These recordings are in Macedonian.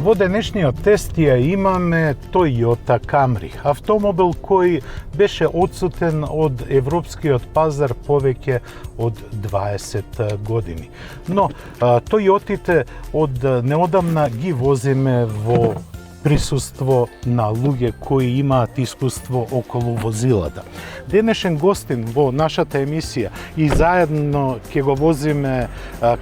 Во денешниот тест ја имаме Toyota Camry, автомобил кој беше отсутен од европскиот пазар повеќе од 20 години. Но Toyotите од неодамна ги возиме во присуство на луѓе кои имаат искуство околу возилата. Денешен гостин во нашата емисија и заедно ќе го возиме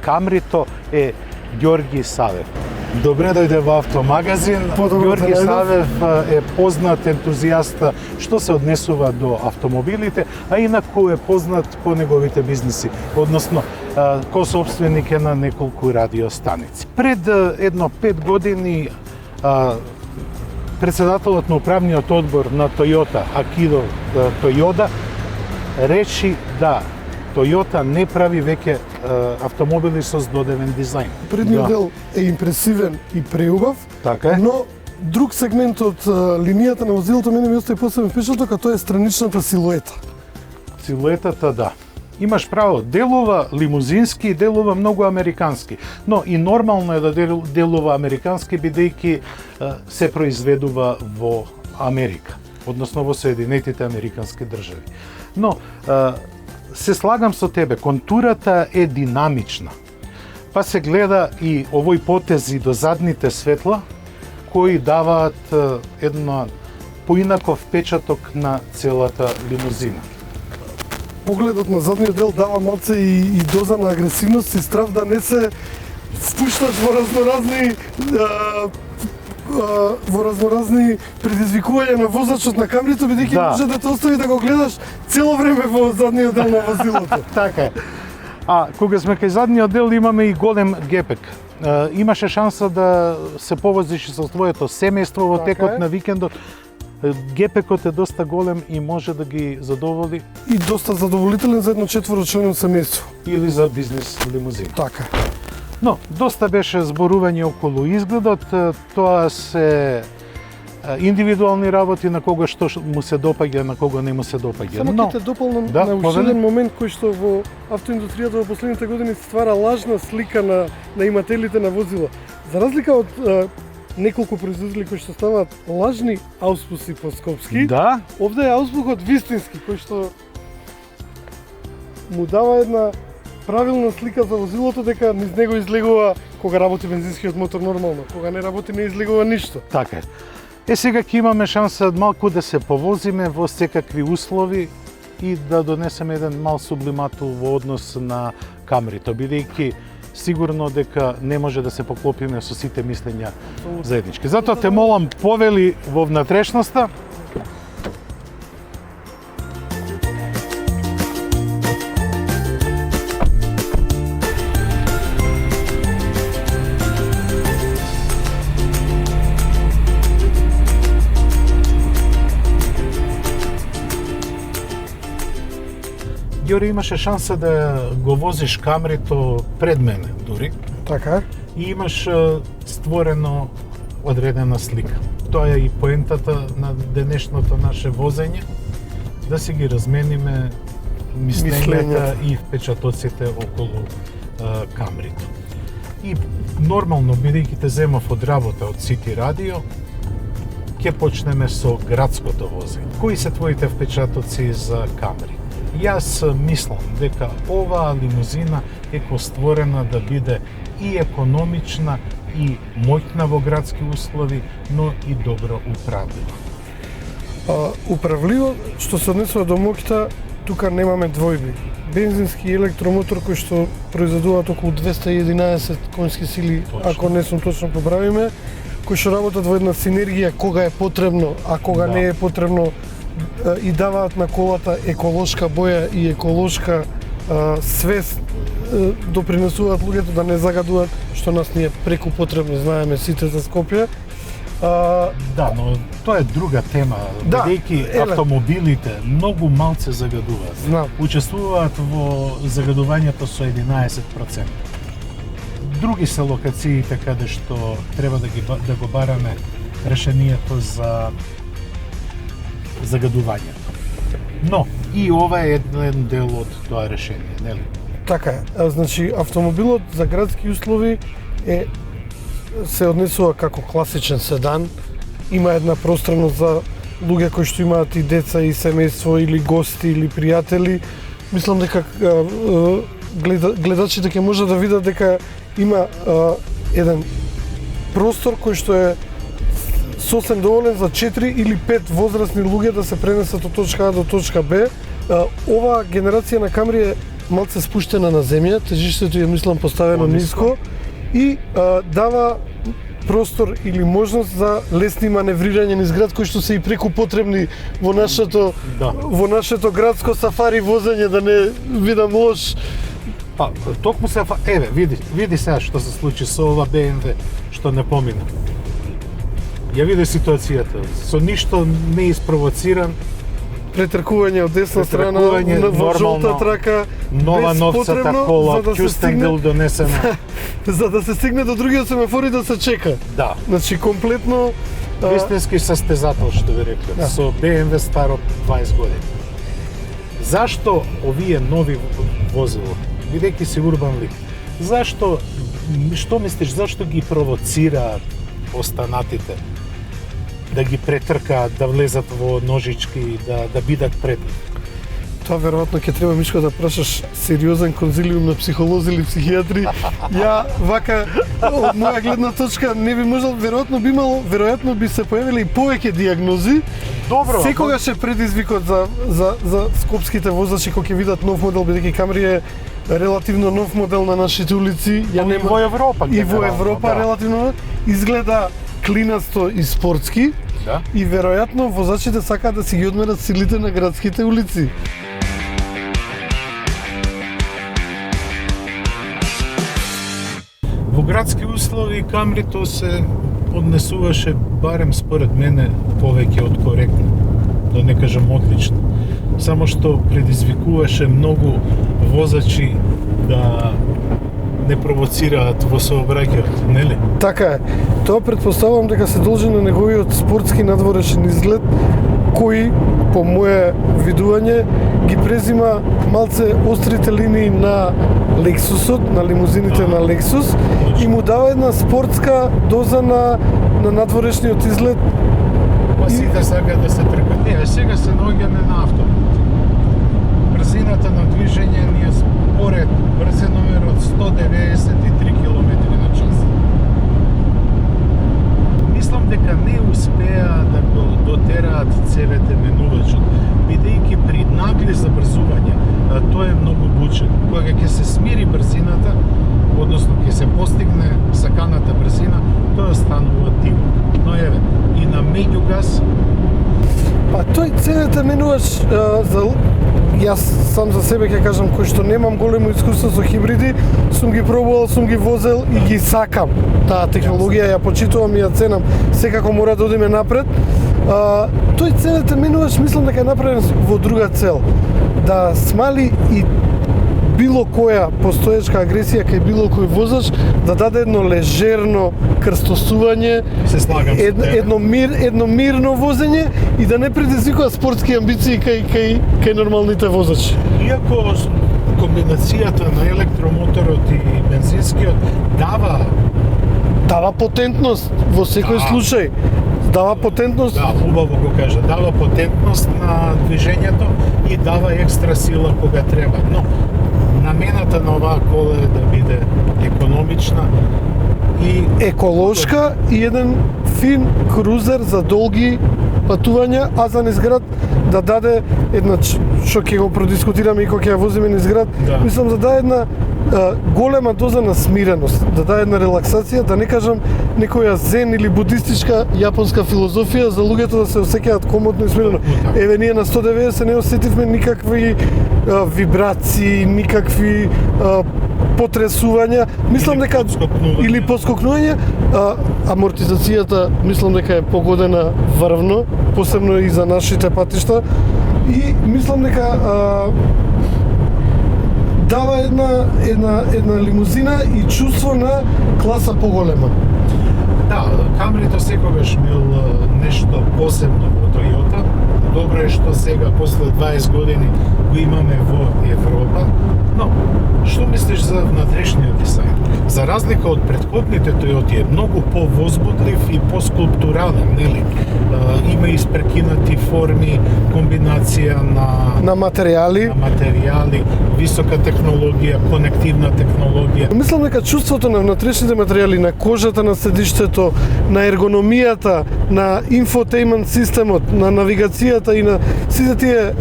Камрито е Ѓорги Савев. Добре дојде во Автомагазин. Ѓорги Савев е познат ентузијаст што се однесува до автомобилите, а инаку е познат по неговите бизниси, односно ко собственик е на неколку радиостаници. Пред едно 5 години председателот на управниот одбор на Toyota, Акидо Тојода, реши да Toyota не прави веќе автомобили со здодевен дизајн. Предниот дел е импресивен и преубав, така е. Но друг сегмент од линијата на возилото мене ми остаи посебен впечаток, а тоа е страничната силуета. Силуетата, да. Имаш право, делува лимузински, делува многу американски. Но и нормално е да делува американски, бидејќи се произведува во Америка, односно во Соединетите Американски држави. Но се слагам со тебе, контурата е динамична. Па се гледа и овој потези до задните светла, кои даваат една поинаков впечаток на целата лимузина. Погледот на задниот дел дава малце и доза на агресивност и страв да не се впушташ во разноразни предизвикувања на возачот на Камрито, бидејќи може да те остави да го гледаш цело време во задниот дел на возилото. Така е. А кога сме кај задниот дел имаме и голем гепек. Имаше шанса да се повозиш со твоето семејство во текот на викендот. Гепекот е доста голем и може да ги задоволи. И доста задоволителен за едно четворочлено семејство. Или за бизнес лимузина. Така. Но, доста беше зборување околу изгледот, тоа се индивидуални работи на кого што му се допаѓа, на кого не му се допаѓа. Само ќе те дополнам на уште еден момент кој што во автоиндустријата во последните години ствара лажна слика на имателите на возила. За разлика од неколку производители кои што ставаат лажни ауспуси по скопски, да, овде е ауспухот вистински, кој што му дава една правилна слика за возилото, дека низ него излегува кога работи бензинскиот мотор нормално, кога не работи не излегува ништо. Така е. Сега ќе имаме шанса малку да се повозиме во секакви услови и да донесеме еден мал сублиматул во однос на Камрито, бидејќи сигурно дека не може да се поклопиме со сите мислења заеднички. Затоа те молам, повели во внатрешноста. Ѓори имаше шанса да го возиш Камрито пред мене, дури. Така. И имаш створено одредена слика. Тоа е и поентата на денешното наше возење, да си ги размениме мислењата и впечатоците околу Камрито. И нормално, бидејќи те земав од работа од Сити Радио, ќе почнеме со градското возење. Кои се твоите впечатоци за Камри? Јас мислам дека оваа лимузина е постворена да биде и економична, и моќна во градски услови, но и добро управлива. Управливо, што се однесува до моќта, тука немаме двојби. Бензински и електромотор кој што произведуваат околу 211 конски сили, ако не сум точно поправиме, кои што работат во една синергија кога е потребно, а кога не е потребно, и даваат на колата еколошка боја и еколошка свест, допринесуваат луѓето да не загадуваат, што нас ни е преку потребно, знаеме сите за Скопје. Да, но тоа е друга тема, бидејќи автомобилите многу малце загадуваат. Знам. Учествуваат во загадувањето со 11%. Други се локациите каде што треба да го бараме решението за загадувањето. Но и ова е еден дел од тоа решение, нели? Така е. Значи, автомобилот за градски услови е се однесува како класичен седан. Има една просторност за луѓе кои што имаат и деца и семејство или гости или пријатели. Мислам дека гледачите ќе можат да видат дека има еден простор кој што е сосем доволен за 4 или 5 возрастни луѓе да се пренесат од точка А до точка Б. Оваа генерација на Камри е малце спуштена на земја, тежиштето е мислам поставено ниско и дава простор или можност за лесни маневрирање низ град кои што се и преку потребни во нашето градско сафари возење, да не видам лош. Па, токму се види сега што се случи со ова BMW што не помина. Ја види ситуацијата, со ништо не испровоциран, претркување од десна страна во жолта трака, нова новцата кола, Кюстендил донесена. За да се стигне до другиот семафор и да се чека. Да. Значи комплетно вистински состезател што ви рекле, да. Со BMW старо 20 години. Зашто овие нови возила, бидејќи си урбан лик, што мислиш, зашто ги провоцираат останатите? Да ги претркаат, да влезат во ножички, да бидат пред. Тоа веројатно ќе треба, Мишко, да прашаш сериозен конзилиум на психолози или психијатри. Ја вака од моја гледна точка не би можел, веројатно би се појавиле и повеќе дијагнози. Добро. Секогаш е предизвикот за скопските возачи кога ќе видат нов модел, бидејќи Камри е релативно нов модел на нашите улици. И во Европа. И во Европа релативно изгледа клинасто и спортски. Да. И веројатно возачите сакаат да си ги одмерат силите на градските улици. Во градски услови Камрито се однесуваше, барем според мене, повеќе од коректно, да не кажам одлично. Само што предизвикуваше многу возачи да не провоцираат во сообраќајот, нели? Така е. Тоа претпоставувам дека се должи на неговиот спортски надворешен изглед, кој, по моје видување, ги презима малце острите линии на Лексусот, на лимузините на Лексус, и му дава една спортска доза на надворешниот изглед. Па сите сакаат да се тркат. Сега се наоѓаме на автопат. Брзината на движење ни е според брзин номер од 193 км/ч. Мислам дека не успеа да го дотераат ЦВТ менувачот, бидејќи при нагли забрзување тој е многу бучен. Кога ќе се смири брзината, односно ќе се постигне саканата брзина, тоа станува тиво. Но еве, и на меѓугаз. Па тој ЦВТ менувач, јас сам за себе ќе кажам, кој што немам големо искуство со хибриди, сум ги пробувал, сум ги возел и ги сакам. Таа технологија ја почитувам и ја ценам. Секако мора да одиме напред. Тој ЦВТ менувач мислам дека е направен во друга цел. Да смали и било која постоечка агресија кај било кој возач, да даде едно лежерно крстосување, се слагам едно мирно возење и да не предизвикува спортски амбиции кај нормалните возачи. Иако комбинацијата на електромоторот и бензинскиот дава потентност во секој случај. Дава потентност. Да, убаво го кажа. Дава потентност на движењето и дава екстра сила кога треба. Но намената на оваа кола е да биде економична и еколошка и еден фин крузер за долги патувања, а за низ град да даде една, што ќе го продискутираме и кога ќе ја возиме низ град, мислам да даде една голема доза на смиреност, да даде една релаксација, да не кажам некоја зен или будистичка јапонска филозофија за луѓето да се осеќаат комодно и смирено. Еве ние на 190 не осетивме никакви вибрации, никакви потресувања. Мислам дека или поскокнување, амортизацијата мислам дека е погодена врвно, посебно и за нашите патишта, и мислам дека дава една лимузина и чувство на класа поголема. Да, Камрито секогаш бил нешто посебно во Toyota. Добро е што сега после 20 години го имаме во Европа. Но што мислиш за внатрешниот дизајн? За разлика од претходните, Toyota е многу повозбудлив и поскулптурален, нели? Има испрекинати форми, комбинација на материјали. Висока технологија, конективна технологија. Мислам дека чувството на внатрешните материјали, на кожата на седиштето, на ергономијата, на инфотеймент системот, на навигацијата и на сите тие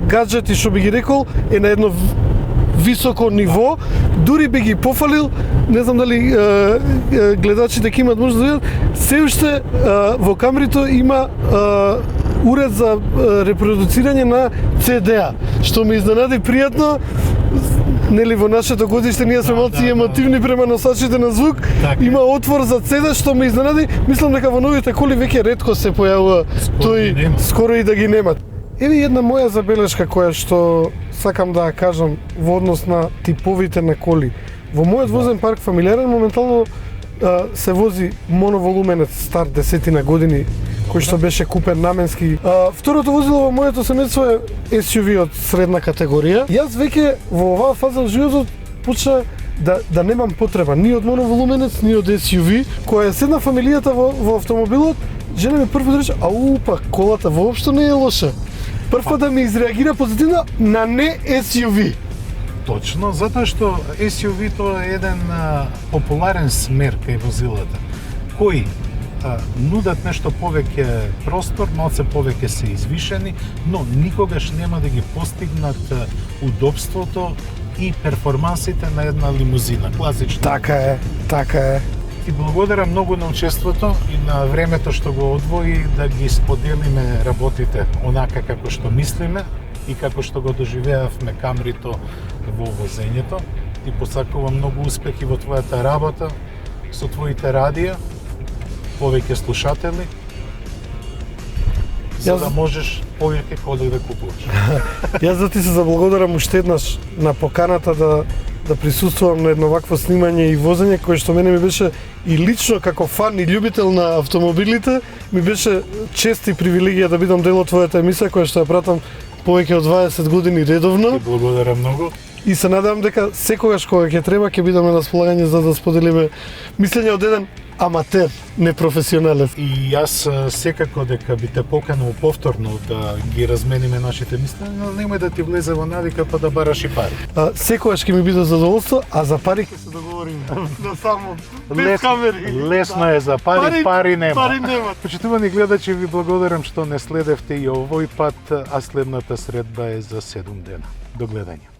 гаджети што би ги рекол е на едно високо ниво, дури би ги пофалил, не знам дали гледачите ќе имат можност да видат, се уште во камерите има уред за репродуцирање на CD-а, што ме изненади пријатно. Нели во нашето годиште ние сме малци емотивни према носачите на звук. Так, има отвор за CD што ме изненади. Мислам дека во новите коли веќе ретко се појавува тој, скоро и да ги немат. Еви една моја забелешка која што сакам да ја кажам во однос на типовите на коли. Во мојот возен парк фамилиарен моментално се вози моноволуменец стар 10 години, кој што беше купен наменски. Второто возило во моето семејство е SUV од средна категорија. Јас веќе во оваа фаза од животот почна да немам потреба ни од моноволуменец, ни од SUV. Која е седна фамилијата во автомобилот, жена ми прво да рече, па колата воопшто не е лоша. Прво да ми изреагира позитивно на не SUV. Точно, затоа што SUV тоа е еден популарен смер кај возилата, кои нудат нешто повеќе простор, малце повеќе се извишени, но никогаш нема да ги постигнат удобството и перформансите на една лимузина, класична. Така е. Ти благодарам многу на учеството и на времето што го одвои да ги споделиме работите онака како што мислиме и како што го доживеавме Камрито во возењето. Ти посакувам многу успехи во твојата работа, со твоите радија, повеќе слушатели, за да можеш повеќе коли да купуваш. Јас да ти се заблагодарам уште еднаш на поканата да присуствувам на едно вакво снимање и возење, кое што мене ми беше и лично како фан и љубител на автомобилите, ми беше чест и привилегија да бидам дел од твојата емисија, која што ја пратам повеќе од 20 години редовно. Ти благодарам многу. И се надевам дека секогаш кога ќе треба ќе бидеме на располагање за да споделиме мислење од еден аматер, непрофесионален. И јас секако дека би те поканал повторно да ги размениме нашите мислења, но немој да ти влезе во навика па да бараш и пари. Секогаш ќе ми биде задоволство, а за пари ќе се договориме. Да само без камери. Лесно е за пари нема. Пари нема. Почитувани гледачи, ви благодарам што не следевте и овој пат, а следната средба е за 7 дена. До гледање.